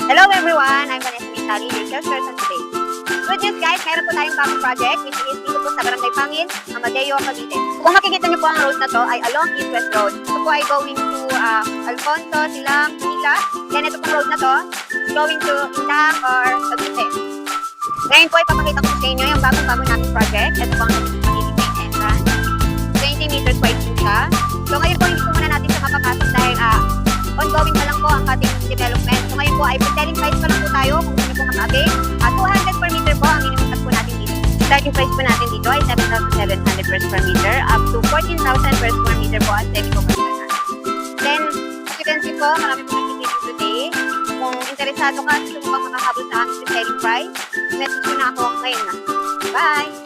Hello everyone! I'm Vanessa Mintali, your salesperson today. Good news guys, meron po tayong bagong project which is dito po sa Barangay Pangin, Amadeo, Cavite. Kung makikita niyo po ang road na to ay along East West Road. Ito po ay going to Alfonso, Silang, Manila. Then ito pong road na to going to Indang or Cavite. Ngayon po ipapakita ko sa inyo yung bagong-bago namin project. Ito po ang magiging main entrance. 20 meters wide po siya. So ngayon po hindi po muna natin siya mapapasok dahil ongoing pa lang po ang ating development. So ngayon po ay selling price pa lang po tayo kung sino po mag-avail. 200 per meter po ang minimum po natin dito. Starting price po natin dito ay 7,700 per square meter up to 14,000 per square meter po ang selling po natin. Then, as you can see po, marami po nag-video today. Kung interesado ka, gusto mo bang makahabol sa ating selling price, message mo na ako ngayon na. Bye!